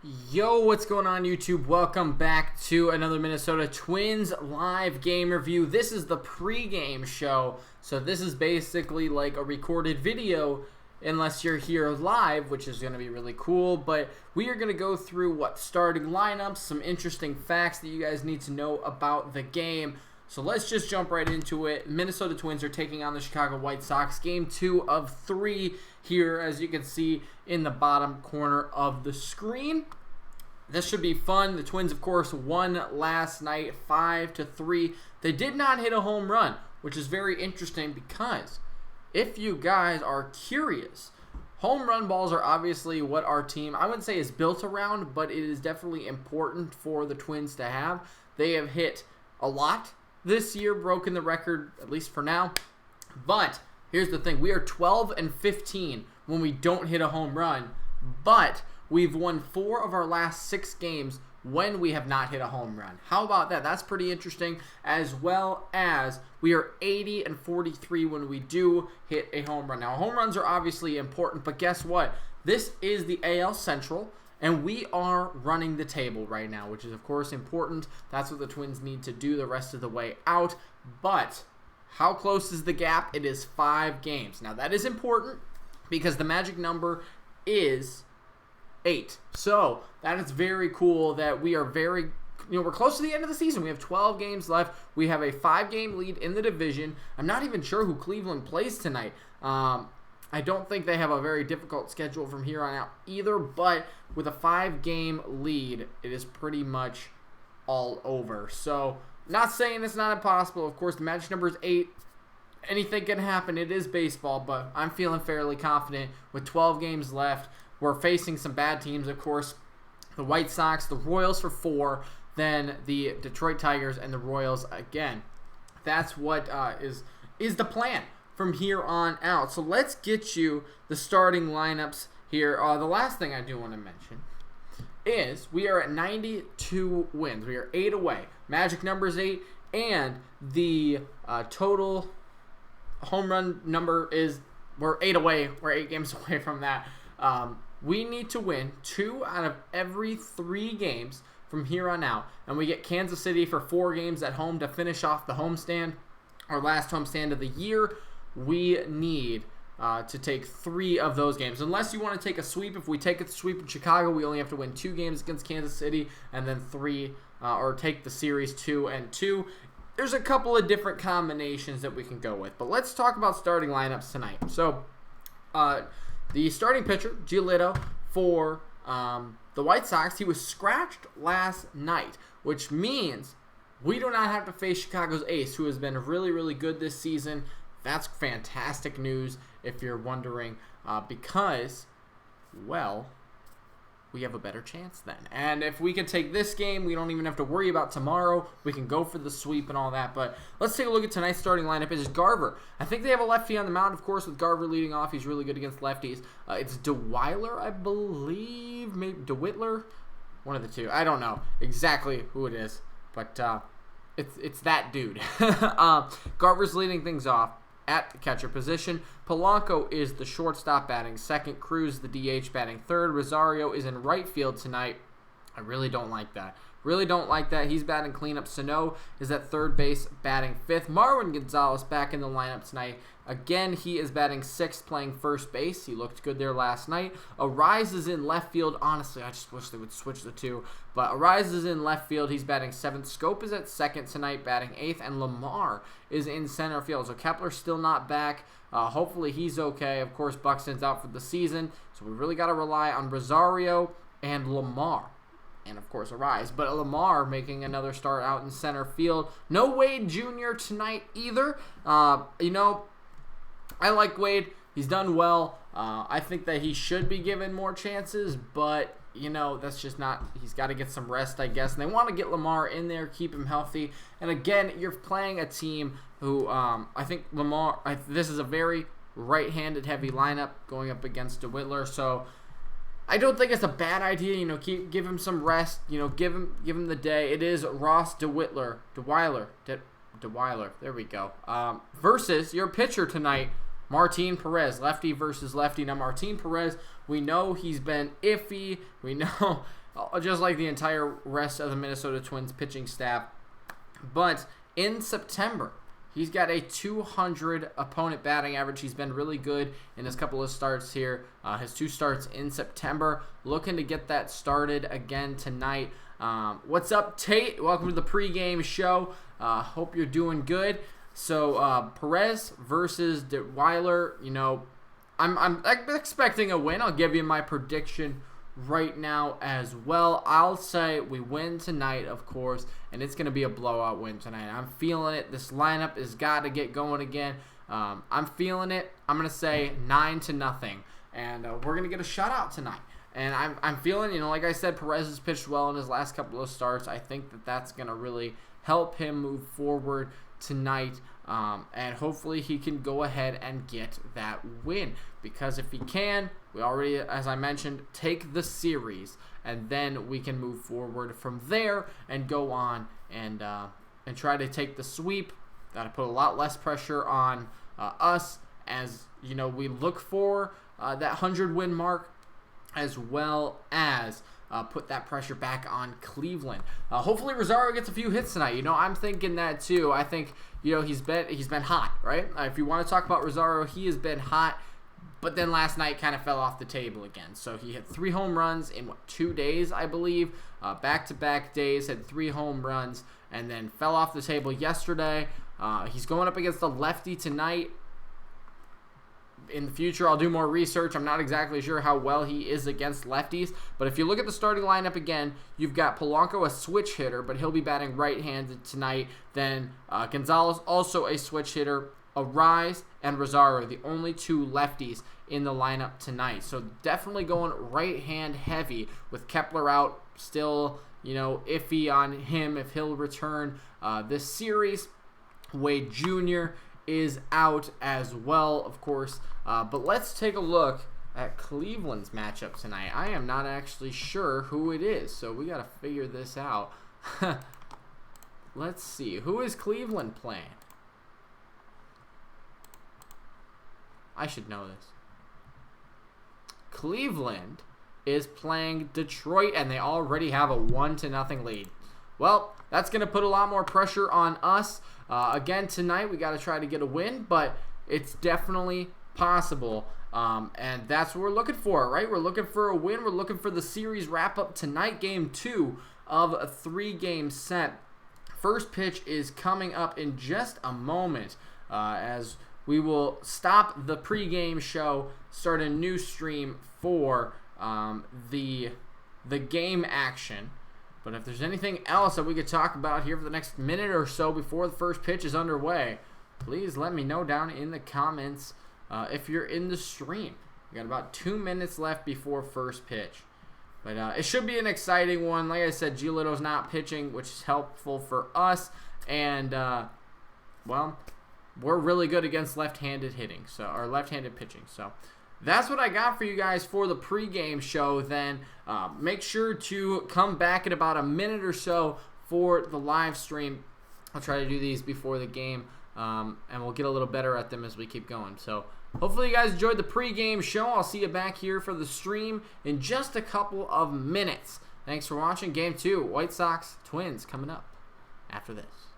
Yo, what's going on YouTube? Welcome back to another Minnesota Twins live game review. This is the pregame show, so this is basically like a recorded video unless you're here live, which is going to be really cool. But we are going to go through starting lineups, some interesting facts that you guys need to know about the game. So let's just jump right into it. Minnesota Twins are taking on the Chicago White Sox. Game 2 of 3 here, as you can see in the bottom corner of the screen. This should be fun. The Twins, of course, won last night 5-3. They did not hit a home run, which is very interesting because if you guys are curious, home run balls are obviously what our team, I wouldn't say is built around, but it is definitely important for the Twins to have. They have hit a lot this year, broken the record, at least for now. But here's the thing. We are 12-15 when we don't hit a home run, but we've won 4 of our last 6 games when we have not hit a home run. How about that? That's pretty interesting, as well as we are 80-43 when we do hit a home run. Now, home runs are obviously important, but guess what? This is the AL Central, and we are running the table right now, which is, of course, important. That's what the Twins need to do the rest of the way out. But how close is the gap? It is 5 games. Now, that is important because the magic number is 8. So that is very cool that we are we're close to the end of the season. We have 12 games left. We have a 5-game lead in the division. I'm not even sure who Cleveland plays tonight. I don't think they have a very difficult schedule from here on out either, but with a 5-game lead, it is pretty much all over. So, not saying it's not impossible. Of course, the magic number is 8. Anything can happen. It is baseball, but I'm feeling fairly confident with 12 games left. We're facing some bad teams, of course. The White Sox, the Royals for 4, then the Detroit Tigers and the Royals again. That's what is the plan from here on out. So let's get you the starting lineups here. The last thing I do want to mention is we are at 92 wins. We are 8 away. Magic number is 8, and the total home run number is we're 8 away. We're 8 games away from that. We need to win 2 out of every 3 games from here on out, and we get Kansas City for 4 games at home to finish off the homestand, our last homestand of the year. We need to take 3 of those games. Unless you want to take a sweep. If we take a sweep in Chicago, we only have to win 2 games against Kansas City and then 3, or take the series 2-2. There's a couple of different combinations that we can go with. But let's talk about starting lineups tonight. So, the starting pitcher, Giolito, for the White Sox, he was scratched last night, which means we do not have to face Chicago's ace, who has been really, really good this season. That's fantastic news if you're wondering, because, well, we have a better chance then. And if we can take this game, we don't even have to worry about tomorrow. We can go for the sweep and all that. But let's take a look at tonight's starting lineup. It is Garver. I think they have a lefty on the mound, of course, with Garver leading off. He's really good against lefties. It's DeWeiler, I believe. Maybe DeWittler. One of the two. I don't know exactly who it is. But it's that dude. Garver's leading things off at the catcher position. Polanco is the shortstop batting second. Cruz, the DH, batting third. Rosario is in right field tonight. I really don't like that. He's batting cleanup. Sano is at third base, batting fifth. Marwin Gonzalez back in the lineup tonight. Again, he is batting sixth, playing first base. He looked good there last night. Arise is in left field. Honestly, I just wish they would switch the two. But Arise is in left field. He's batting seventh. Scope is at second tonight, batting eighth. And Lamar is in center field. So Kepler's still not back. Hopefully he's okay. Of course, Buxton's out for the season. So we really got to rely on Rosario and Lamar. And, of course, Arise. But Lamar making another start out in center field. No Wade Jr. tonight either. I like Wade. He's done well. I think that he should be given more chances. But, that's just not... He's got to get some rest, I guess. And they want to get Lamar in there, keep him healthy. And, again, you're playing a team who... I think Lamar... this is a very right-handed heavy lineup going up against DeWittler. So... I don't think it's a bad idea, give him some rest, give him the day. It is Ross DeWittler, there we go, versus your pitcher tonight, Martin Perez, lefty versus lefty. Now, Martin Perez, we know he's been iffy. We know, just like the entire rest of the Minnesota Twins pitching staff. But in September, he's got a 200 opponent batting average. He's been really good in his couple of starts here. His 2 starts in September. Looking to get that started again tonight. What's up, Tate? Welcome to the pregame show. Hope you're doing good. So Perez versus Detweiler. You know, I'm expecting a win. I'll give you my prediction right now as well. I'll say we win tonight, of course, and it's going to be a blowout win tonight. I'm feeling it. This lineup has got to get going again. I'm feeling it. I'm going to say 9-0, and we're going to get a shutout tonight. And I'm feeling, you know, like I said, Perez has pitched well in his last couple of starts. I think that that's going to really help him move forward tonight, and hopefully he can go ahead and get that win, because if he can, we already, as I mentioned, take the series, and then we can move forward from there and go on and try to take the sweep. Got to put a lot less pressure on us, as you know, we look for that 100-win mark, as well as put that pressure back on Cleveland. Hopefully Rosario gets a few hits tonight. You know, I'm thinking that too. I think, you know, he's been hot, right? If you want to talk about Rosario, he has been hot, but then last night kind of fell off the table again. So he had 3 home runs in 2 days, I believe, back-to-back days, had 3 home runs, and then fell off the table yesterday. He's going up against the lefty tonight. In the future, I'll do more research. I'm not exactly sure how well he is against lefties. But if you look at the starting lineup again, you've got Polanco, a switch hitter, but he'll be batting right-handed tonight. Then Gonzalez, also a switch hitter. Arise and Rosario, the only 2 lefties in the lineup tonight. So definitely going right-hand heavy with Kepler out. Still, you know, iffy on him if he'll return this series. Wade Jr. is out as well, of course. But let's take a look at Cleveland's matchup tonight. I am not actually sure who it is, so we got to figure this out. Let's see. Who is Cleveland playing? I should know this. Cleveland is playing Detroit, and they already have a 1-0 lead. Well, that's going to put a lot more pressure on us. Again, tonight we got to try to get a win, but it's definitely possible. And that's what we're looking for, right? We're looking for a win. We're looking for the series wrap-up tonight, Game 2 of a 3-game set. First pitch is coming up in just a moment, as we will stop the pregame show, start a new stream for the game action. But if there's anything else that we could talk about here for the next minute or so before the first pitch is underway, please let me know down in the comments if you're in the stream. We got about 2 minutes left before first pitch. But it should be an exciting one. Like I said, Giolito's not pitching, which is helpful for us. And, well, we're really good against left-handed hitting, or left-handed pitching. So that's what I got for you guys for the pregame show. Then make sure to come back in about a minute or so for the live stream. I'll try to do these before the game, and we'll get a little better at them as we keep going. So hopefully you guys enjoyed the pregame show. I'll see you back here for the stream in just a couple of minutes. Thanks for watching. Game 2, White Sox Twins, coming up after this.